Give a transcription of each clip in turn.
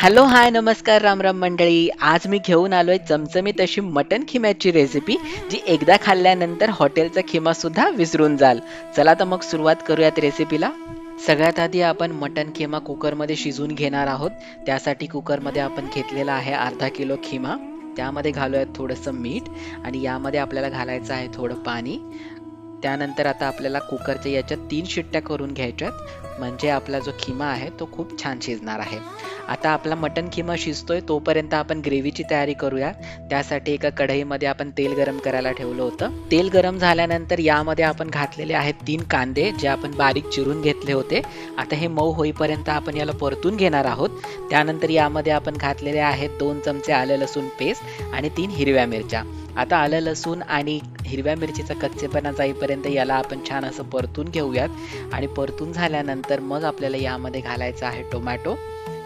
Hello, हाय, नमस्कार, राम राम मंडळी. आज मी घेऊन आलोय चमचमीत अशी मटण खिम्याची रेसिपी, जी एकदा खाल्ल्यानंतर हॉटेलचा खिमा सुद्धा विसरून जाल. चला तर मग सुरुवात करूयात रेसिपीला. सगळ्यात आधी आपण मटण खिमा कुकरमध्ये शिजवून घेणार आहोत. त्यासाठी कुकरमध्ये आपण घेतलेला आहे अर्धा किलो खिमा. त्यामध्ये घालूयात थोडंसं मीठ आणि यामध्ये आपल्याला घालायचं आहे थोडं पाणी. त्यानंतर आता आपल्याला कुकरच्या याच्यात 3 शिट्ट्या करून घ्यायच्यात, म्हणजे आपला जो खिमा आहे तो खूप छान शिजणार आहे. आता आपला मटण खिमा शिजतोय तोपर्यंत आपण ग्रेव्हीची तयारी करूया. त्यासाठी एका कढईमध्ये आपण तेल गरम करायला ठेवलं होतं. तेल गरम झाल्यानंतर यामध्ये आपण घातलेले आहेत 3 कांदे, जे आपण बारीक चिरून घेतले होते. आता हे मऊ होईपर्यंत आपण याला परतून घेणार आहोत. त्यानंतर यामध्ये आपण घातलेले आहेत 2 चमचे आलं लसूण पेस्ट आणि 3 हिरव्या मिरच्या. आता आलं लसूण आणि हिरव्या मिरचीचा कच्चेपणा जाईपर्यंत याला आपण छान असं परतून घेऊयात आणि परतून झाल्यानंतर मग आपल्याला यामध्ये घालायचा आहे टोमॅटो.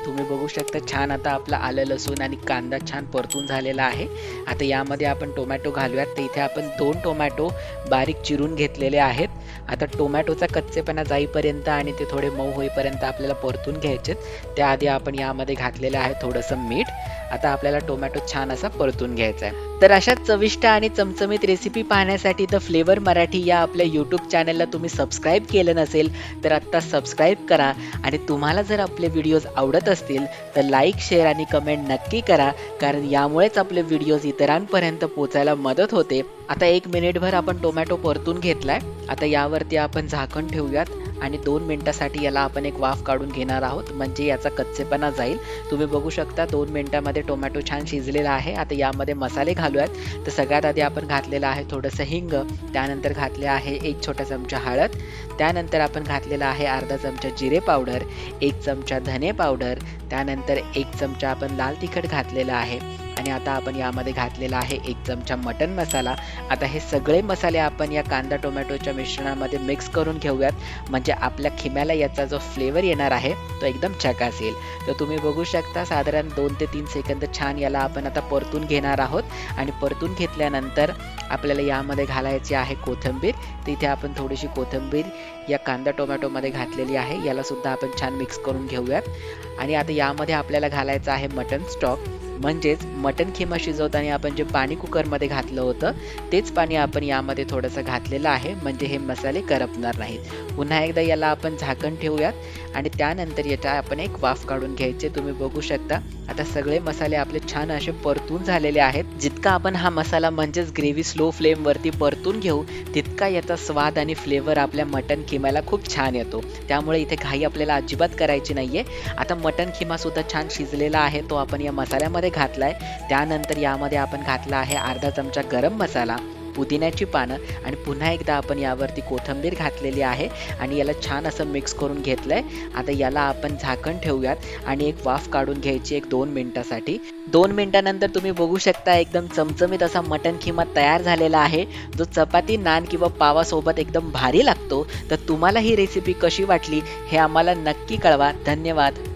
तुम्ही बघू शकता छान आता आपला आलं लसूण आणि कांदा छान परतून झालेला आहे. आता यामध्ये आपण टोमॅटो घालूयात. तर इथे आपण 2 टोमॅटो बारीक चिरून घेतलेले आहेत. आता टोमॅटोचा कच्चेपणा जाईपर्यंत आणि ते थोडे मऊ होईपर्यंत आपल्याला परतून घ्यायचे. त्याआधी आपण यामध्ये घातलेलं आहे थोडंसं मीठ. आता आपल्याला टोमॅटो छान असा परतून घ्यायचा आहे. तर अशा चविष्ट आणि चमचमीत रेसिपी पाहण्यासाठी द फ्लेवर मराठी या आपल्या यूट्यूब चॅनलला तुम्ही सबस्क्राईब केलं नसेल तर आत्ता सबस्क्राईब करा. आणि तुम्हाला जर आपले व्हिडिओज आवडत असतील तर लाईक, शेअर आणि कमेंट नक्की करा, कारण यामुळेच आपले व्हिडिओज इतरांपर्यंत पोहोचायला मदत होते. आता 1 मिनिटभर आपण टोमॅटो परतून घेतलाय. आता यावरती आपण झाकण ठेवूयात आणि 2 मिनिटासाठी याला आपण एक वाफ काढून घेणार आहोत, म्हणजे याचा कच्चेपणा जाईल. तुम्ही बघू शकता 2 मिनिटामध्ये टोमॅटो छान शिजलेला आहे. आता यामध्ये मसाले घालूयात. तर सगळ्यात आधी आपण घातलेलं आहे थोडंसं हिंग. त्यानंतर घातले आहे 1 छोटा चमचा हळद. त्यानंतर आपण घातलेला आहे अर्धा चमचा जिरे पावडर, 1 चमचा धने पावडर. त्यानंतर 1 चमचा आपण लाल तिखट घातलेला आहे आणि आता आपण यामध्ये घातलेला आहे 1 चमचा मटन मसाला. आता हे सगळे मसाले आपण या कांदा टोमॅटोच्या मिश्रणामध्ये मिक्स करून घेऊयात, म्हणजे आपल्या खिम्याला याचा जो फ्लेवर येणार आहे तो एकदम झकास येईल. तर तुम्ही बघू शकता साधारण 2 ते 3 सेकंद छान याला आपण आता परतून घेणार आहोत. आणि परतून घेतल्यानंतर आपल्याला यामध्ये घालायची आहे कोथिंबीर. तिथे आपण थोडीशी कोथिंबीर या कांदा टोमॅटोमध्ये घातलेली आहे. याला सुद्धा आपण छान मिक्स करून घेऊयात. आणि आता यामध्ये आपल्याला घालायचं आहे मटन स्टॉक, म्हणजेच मटण खिमा शिजवताना आपण जे पाणी कुकरमध्ये घातलं होतं तेच पाणी आपण यामध्ये थोडंसं घातलेलं आहे, म्हणजे हे मसाले करपणार नाहीत. पुन्हा एकदा याला आपण झाकण ठेवूयात आणि त्यानंतर याचा आपण एक वाफ काढून घ्यायचे. तुम्ही बघू शकता आता सगळे मसाले आपले छान असे परतून झालेले आहेत. जितका आपण हा मसाला म्हणजेच ग्रेव्ही स्लो फ्लेमवरती परतून घेऊ तितका याचा स्वाद आणि फ्लेवर आपल्या मटण खिम्याला खूप छान येतो. त्यामुळे इथे घाई आपल्याला अजिबात करायची नाहीये. आता मटण खिमा सुद्धा छान शिजलेला आहे, तो आपण या मसाल्यामध्ये घातलाय. त्यानंतर यामध्ये आपण घातला आहे अर्धा चमचा गरम मसाला, पुदिन्याची पानं आणि पुन्हा एकदा आपण यावरती कोथिंबीर घातलेली आहे आणि याला छान असं मिक्स करून घेतलंय. आता याला आपण झाकण ठेवूयात आणि एक वाफ काढून घ्यायची 2 मिनिटासाठी. 2 मिनिटानंतर तुम्ही बघू शकता एकदम चमचमीत असा मटण खिमा तयार झालेला आहे, जो चपाती, नान किंवा पावासोबत एकदम भारी लागतो. तर तुम्हाला ही रेसिपी कशी वाटली हे आम्हाला नक्की कळवा. धन्यवाद.